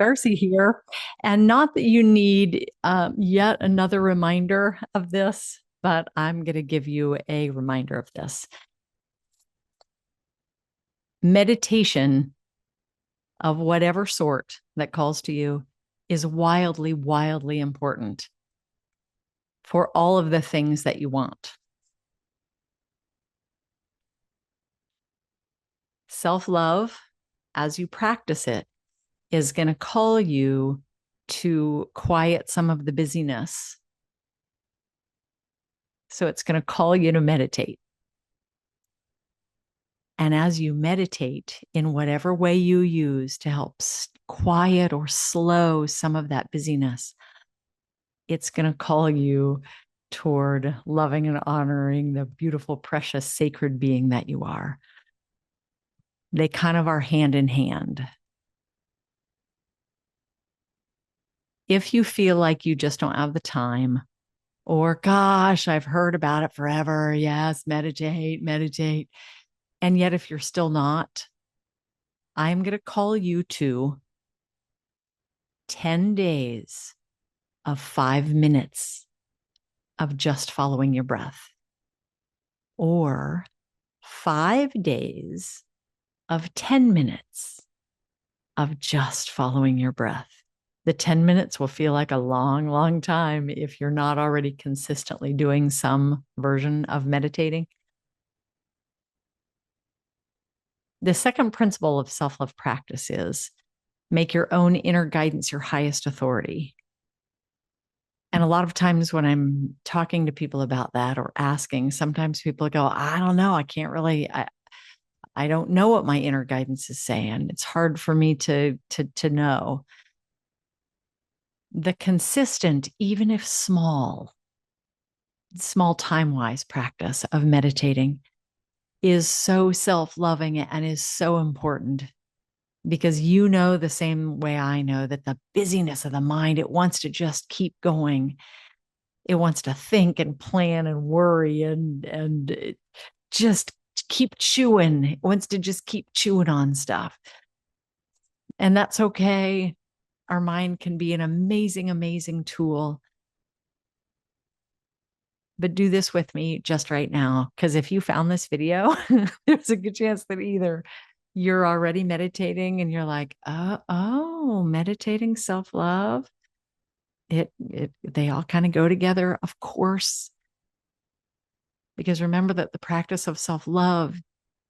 Darcy here. And not that you need yet another reminder of this, but I'm going to give you a reminder of this. Meditation of whatever sort that calls to you is wildly, wildly important for all of the things that you want. Self-love, as you practice it, is going to call you to quiet some of the busyness. So it's going to call you to meditate. And as you meditate in whatever way you use to help quiet or slow some of that busyness, it's going to call you toward loving and honoring the beautiful, precious, sacred being that you are. They kind of are hand in hand. If you feel like you just don't have the time, or gosh, I've heard about it forever. Yes, meditate, meditate. And yet, if you're still not, I'm going to call you to 10 days of 5 minutes of just following your breath, or 5 days of 10 minutes of just following your breath. The 10 minutes will feel like a long, long time if you're not already consistently doing some version of meditating. The second principle of self-love practice is make your own inner guidance your highest authority. And a lot of times when I'm talking to people about that or asking, sometimes people go, I don't know, I can't really, I don't know what my inner guidance is saying. It's hard for me to know. The consistent, even if small time-wise practice of meditating is so self-loving and is so important, because you know the same way I know that the busyness of the mind, it wants to just keep going. It wants to think and plan and worry and just keep chewing. It wants to just keep chewing on stuff. And that's okay. Our mind can be an amazing, amazing tool. But do this with me just right now, because if you found this video, there's a good chance that either you're already meditating and you're like, oh, meditating self-love. They all kind of go together, of course, because remember that the practice of self-love,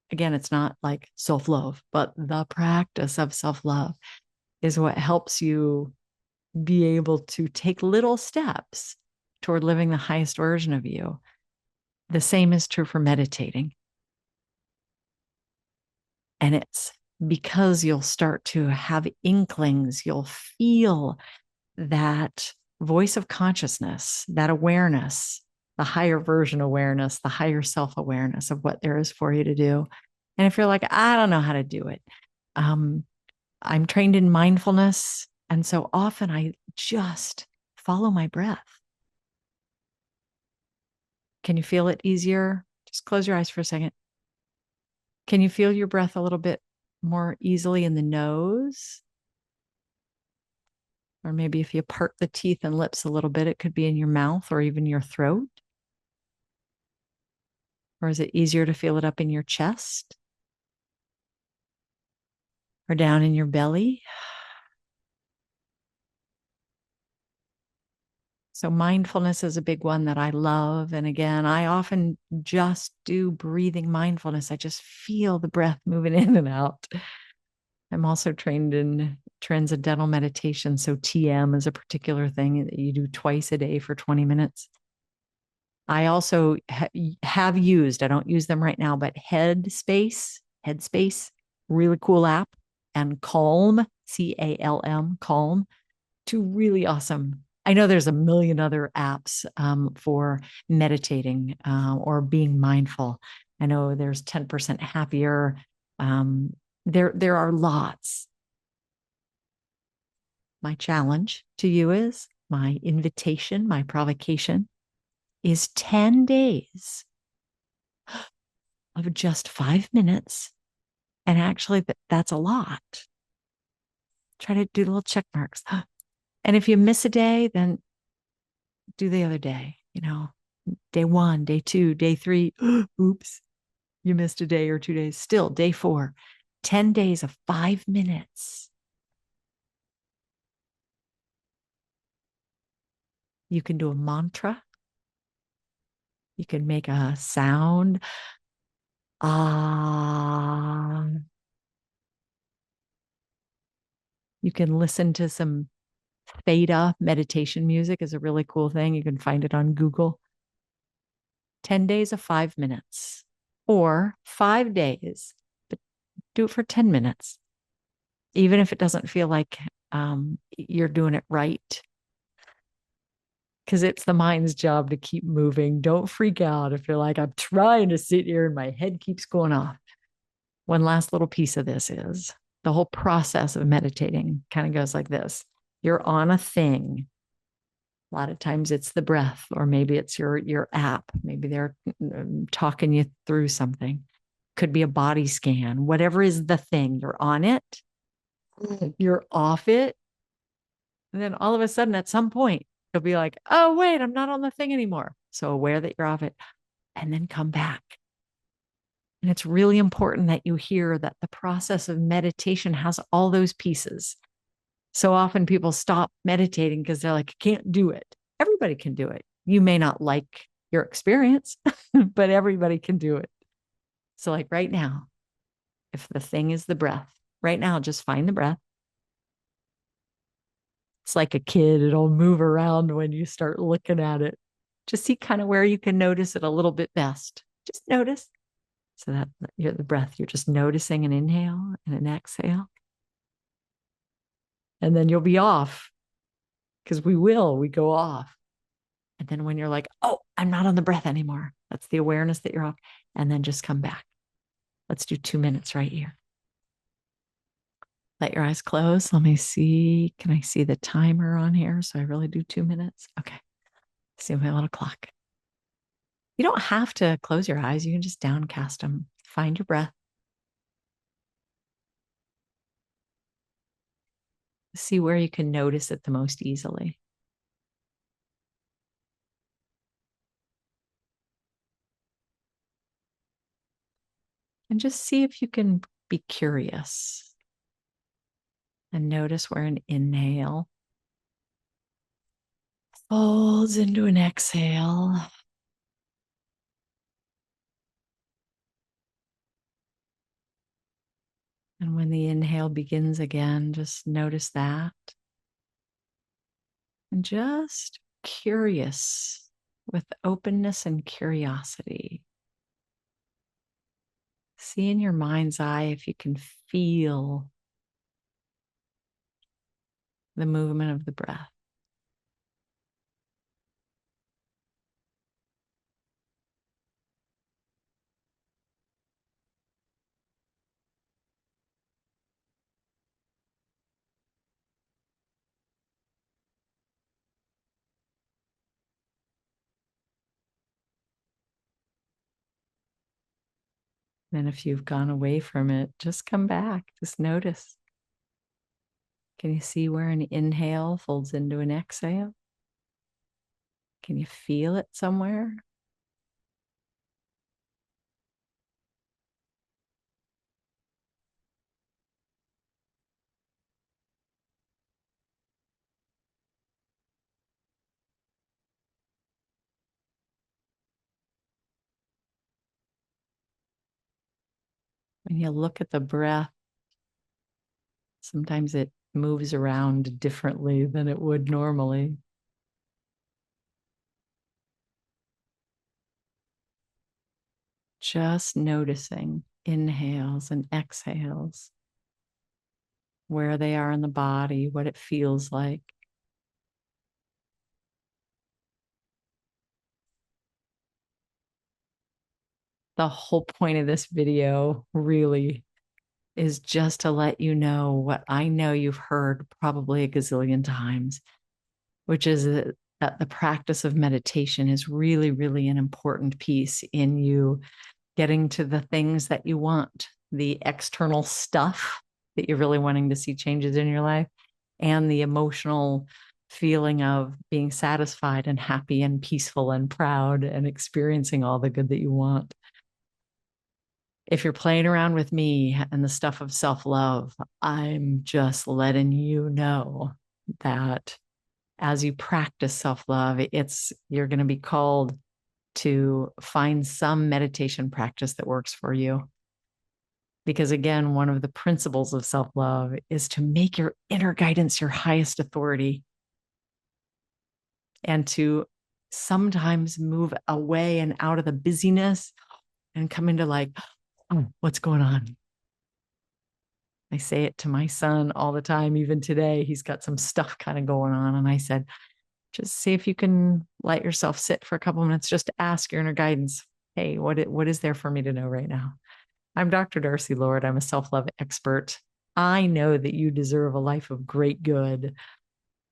again, it's not like self-love, but the practice of self-love is what helps you be able to take little steps toward living the highest version of you. The same is true for meditating. And it's because you'll start to have inklings, you'll feel that voice of consciousness, that awareness, the higher version awareness, the higher self-awareness of what there is for you to do. And if you're like, I don't know how to do it, I'm trained in mindfulness. And so often I just follow my breath. Can you feel it easier? Just close your eyes for a second. Can you feel your breath a little bit more easily in the nose? Or maybe if you part the teeth and lips a little bit, it could be in your mouth or even your throat. Or is it easier to feel it up in your chest? Or down in your belly? So mindfulness is a big one that I love. And again, I often just do breathing mindfulness. I just feel the breath moving in and out. I'm also trained in transcendental meditation. So TM is a particular thing that you do twice a day for 20 minutes. I also have used, I don't use them right now, but Headspace, really cool app, and Calm, Calm, Calm, two really awesome. I know there's a million other apps for meditating or being mindful. I know there's 10% happier. There are lots. My challenge to you is, my invitation, my provocation is 10 days of just 5 minutes. And actually, that's a lot. Try to do little check marks. And if you miss a day, then do the other day, day 1, day 2, day 3. Oops, you missed a day or 2 days. Still, day 4, 10 days of 5 minutes. You can do a mantra. You can make a sound. Ah. You can listen to some theta meditation music is a really cool thing. You can find it on Google. 10 days of 5 minutes or 5 days, but do it for 10 minutes. Even if it doesn't feel like you're doing it right, because it's the mind's job to keep moving. Don't freak out if you're like, I'm trying to sit here and my head keeps going off. One last little piece of this is the whole process of meditating kind of goes like this. You're on a thing. A lot of times it's the breath, or maybe it's your app. Maybe they're talking you through something. Could be a body scan, whatever is the thing. You're on it, you're off it. And then all of a sudden, at some point, you'll be like, oh, wait, I'm not on the thing anymore. So aware that you're off it, and then come back. And it's really important that you hear that the process of meditation has all those pieces. So often people stop meditating because they're like, I can't do it. Everybody can do it. You may not like your experience, but everybody can do it. So like right now, if the thing is the breath, right now, just find the breath. It's like a kid, it'll move around when you start looking at it. Just see kind of where you can notice it a little bit best. Just notice. So that you're the breath, you're just noticing an inhale and an exhale. And then you'll be off because we go off. And then when you're like, oh, I'm not on the breath anymore, that's the awareness that you're off. And then just come back. Let's do 2 minutes right here. Let your eyes close. Let me see. Can I see the timer on here? So I really do 2 minutes. Okay. See my little clock. You don't have to close your eyes. You can just downcast them. Find your breath. See where you can notice it the most easily. And just see if you can be curious and notice where an inhale folds into an exhale. And when the inhale begins again, just notice that. And just curious with openness and curiosity. See in your mind's eye if you can feel the movement of the breath. Then if you've gone away from it, just come back. Just notice. Can you see where an inhale folds into an exhale? Can you feel it somewhere? When you look at the breath, sometimes it moves around differently than it would normally. Just noticing inhales and exhales, where they are in the body, what it feels like. The whole point of this video really is just to let you know what I know you've heard probably a gazillion times, which is that the practice of meditation is really, really an important piece in you getting to the things that you want, the external stuff, that you're really wanting to see changes in your life, and the emotional feeling of being satisfied and happy and peaceful and proud and experiencing all the good that you want. If you're playing around with me and the stuff of self-love, I'm just letting you know that as you practice self-love, you're going to be called to find some meditation practice that works for you. Because again, one of the principles of self-love is to make your inner guidance your highest authority, and to sometimes move away and out of the busyness and come into like, oh, what's going on? I say it to my son all the time. Even today, he's got some stuff kind of going on. And I said, just see if you can let yourself sit for a couple of minutes, just to ask your inner guidance. Hey, what is there for me to know right now? I'm Dr. Darcy Lord. I'm a self-love expert. I know that you deserve a life of great good,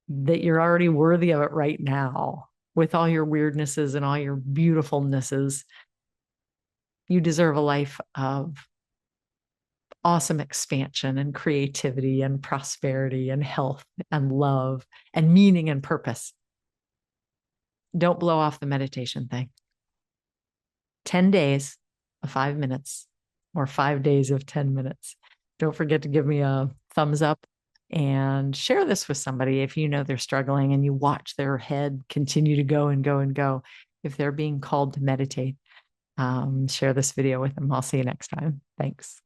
that you're already worthy of it right now with all your weirdnesses and all your beautifulnesses. You deserve a life of awesome expansion and creativity and prosperity and health and love and meaning and purpose. Don't blow off the meditation thing. 10 days of 5 minutes or 5 days of 10 minutes. Don't forget to give me a thumbs up and share this with somebody if you know they're struggling and you watch their head continue to go and go and go. If they're being called to meditate, share this video with them. I'll see you next time. Thanks.